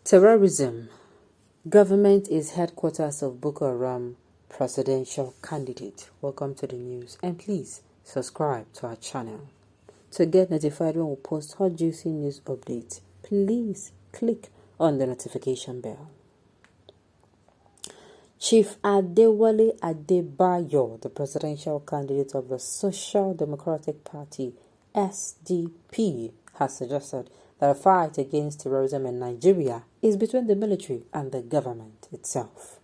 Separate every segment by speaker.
Speaker 1: Terrorism. Government is headquarters of Boko Haram presidential candidate. Welcome to the news, and please subscribe to our channel. To get notified when we post hot juicy news updates, please click on the notification bell. Chief Adewale Adebayo, the presidential candidate of the Social Democratic Party, SDP, has suggested that a fight against terrorism in Nigeria is between the military and the government itself.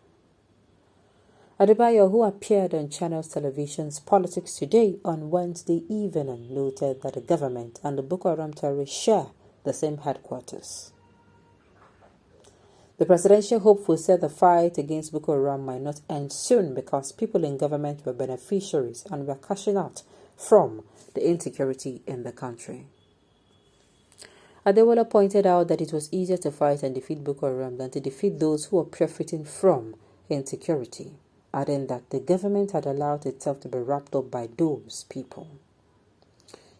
Speaker 1: Adebayo, who appeared on Channels Television's Politics Today on Wednesday evening, noted that the government and the Boko Haram terrorists share the same headquarters. The presidential hopeful said the fight against Boko Haram might not end soon because people in government were beneficiaries and were cashing out from the insecurity in the country. Adewale pointed out that it was easier to fight and defeat Boko Haram than to defeat those who were profiting from insecurity, adding that the government had allowed itself to be wrapped up by those people.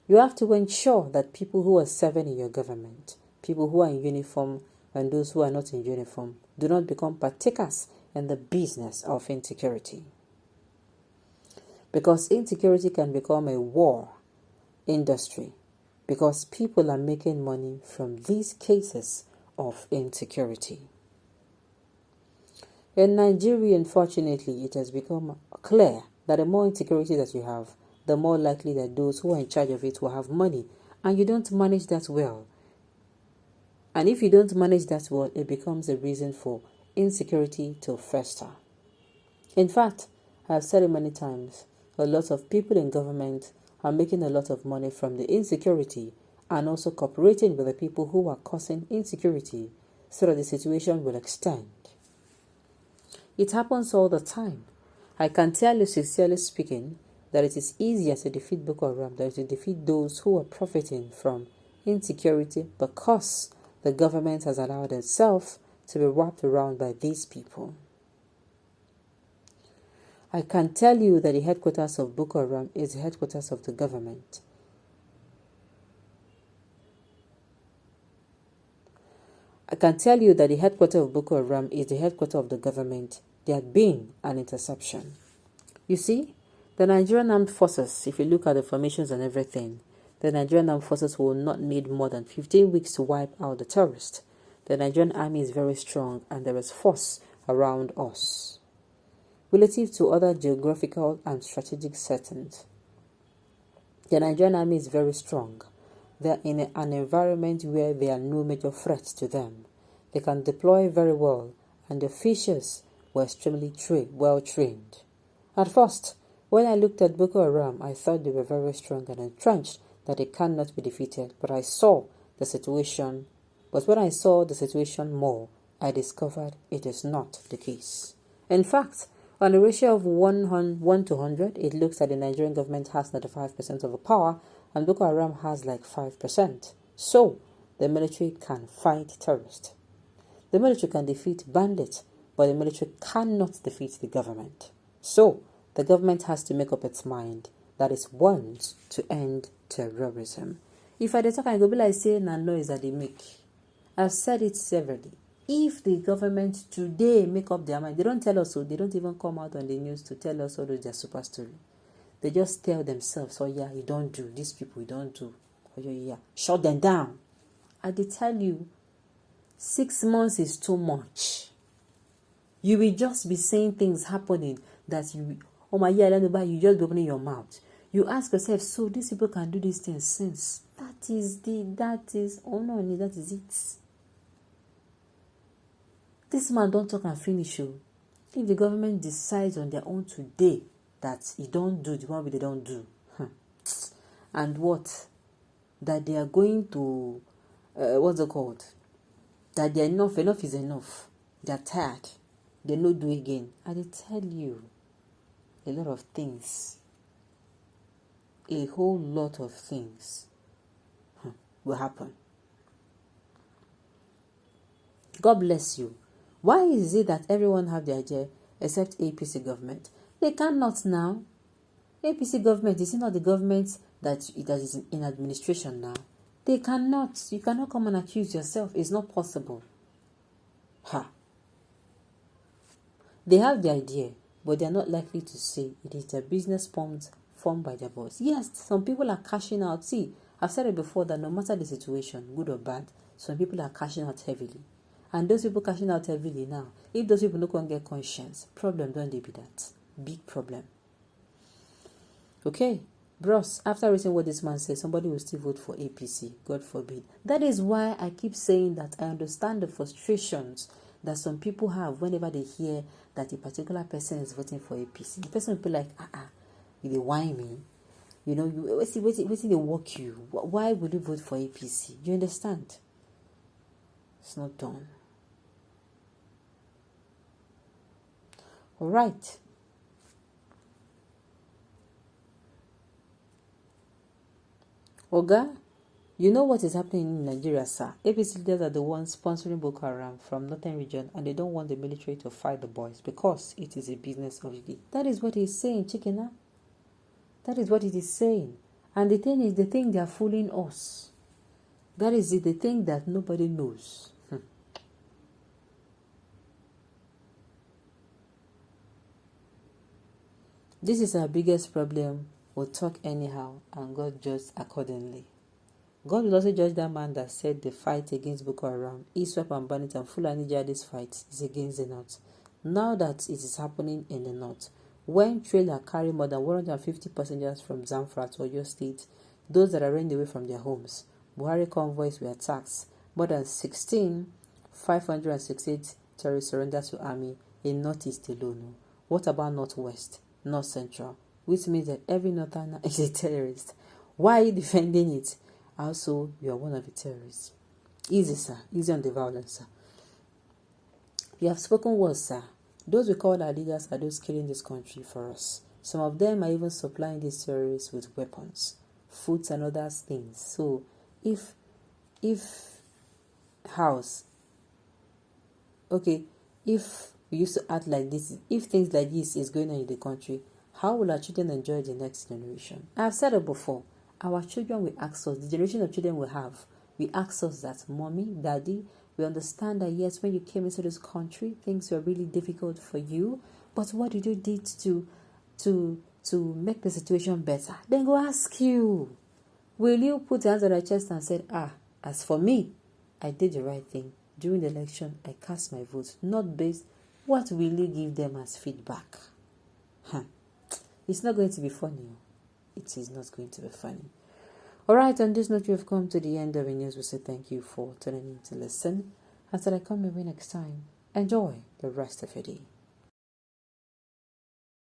Speaker 1: You have to ensure that people who are serving in your government, people who are in uniform and those who are not in uniform, do not become partakers in the business of insecurity. Because insecurity can become a war industry, because people are making money from these cases of insecurity. In Nigeria, unfortunately, it has become clear that the more insecurity that you have, the more likely that those who are in charge of it will have money, and you don't manage that well. And if you don't manage that well, it becomes a reason for insecurity to fester. In fact, I've said it many times, a lot of people in government are making a lot of money from the insecurity and also cooperating with the people who are causing insecurity so that the situation will extend. It happens all the time. I can tell you, sincerely speaking, that it is easier to defeat Boko Haram than to defeat those who are profiting from insecurity because the government has allowed itself to be wrapped around by these people. I can tell you that the headquarters of Boko Haram is the headquarters of the government. I can tell you that the headquarters of Boko Haram is the headquarters of the government. There had been an interception. You see, the Nigerian Armed Forces, if you look at the formations and everything, the Nigerian Armed Forces will not need more than 15 weeks to wipe out the terrorists. The Nigerian Army is very strong and there is force around us. Relative to other geographical and strategic settings, the Nigerian Army is very strong. They are in an environment where there are no major threats to them. They can deploy very well, and the officials were extremely well trained. At first, when I looked at Boko Haram, I thought they were very strong and entrenched, that they cannot be defeated. But when I saw the situation more, I discovered it is not the case. In fact, on a ratio of 1 to 100, it looks like the Nigerian government has 95% of the power and Boko Haram has like 5%. So, the military can fight terrorists. The military can defeat bandits, but the military cannot defeat the government. So, the government has to make up its mind that it wants to end terrorism. If I talk, I go be like saying and noise that they make. I've said it severally. If the government today make up their mind, they don't tell us so. They don't even come out on the news to tell us all their super story. They just tell themselves, oh yeah, you don't do. These people, you don't do. Oh yeah, shut them down. I did tell you, 6 months is too much. You will just be saying things happening that you, oh my yeah, you just be opening your mouth. You ask yourself, so these people can do these things since. That is it. This man don't talk and finish you. If the government decides on their own today that you don't do the one they don't do, and what? That they are going to, what's it called? That they're enough is enough. They're tired. They no do again. I will tell you a lot of things. A whole lot of things will happen. God bless you. Why is it that everyone have the idea except APC government? They cannot now. APC government is not the government that is in administration now. They cannot. You cannot come and accuse yourself. It's not possible. Ha! They have the idea, but they are not likely to say it is their business formed by their boss. Yes, some people are cashing out. See, I've said it before that no matter the situation, good or bad, some people are cashing out heavily. And those people cashing out heavily now, if those people don't get conscience, problem don't they be that? Big problem. Okay, bros, after reading what this man says, somebody will still vote for APC. God forbid. That is why I keep saying that I understand the frustrations that some people have whenever they hear that a particular person is voting for APC. The person will be like, they whine me. You know, wait till they walk you. Why would you vote for APC? You understand? It's not done. All right. Oga, you know what is happening in Nigeria, sir? APC leaders are the ones sponsoring Boko Haram from northern region, and they don't want the military to fight the boys because it is a business of the day. That is what he's saying, Chikena. That is what it is saying. And the thing is, they think they are fooling us. That is it. They think that nobody knows. This is our biggest problem. We'll talk anyhow, and God judges accordingly. God will also judge that man that said the fight against Boko Haram, ISWAP and Bandit and Fulani Jihadist fight is against the North. Now that it is happening in the North, when trailer carry more than 150 passengers from Zamfara to Oyo State, those that are running away from their homes, Buhari convoys were attacked. More than 568 terrorists surrendered to army in Northeast alone. What about Northwest, North Central? Which means that every northerner is a terrorist. Why are you defending it? Also, you are one of the terrorists. Easy, sir. Easy on the violence, sir. You have spoken words, sir. Those we call our leaders are those killing this country for us. Some of them are even supplying these terrorists with weapons, foods and other things. So, if we used to act like this, if things like this is going on in the country, how will our children enjoy the next generation? I've said it before. Our children will ask us, the generation of children we have, we ask us that, mommy, daddy, we understand that yes, when you came into this country, things were really difficult for you, but what did you do to make the situation better? Then go ask you. Will you put your hands on your chest and say, as for me, I did the right thing. During the election, I cast my vote, not based, what will you give them as feedback? It's not going to be funny. It is not going to be funny. All right, on this note, we have come to the end of the news. We say thank you for tuning in to listen. Until I come your way next time, enjoy the rest of your day.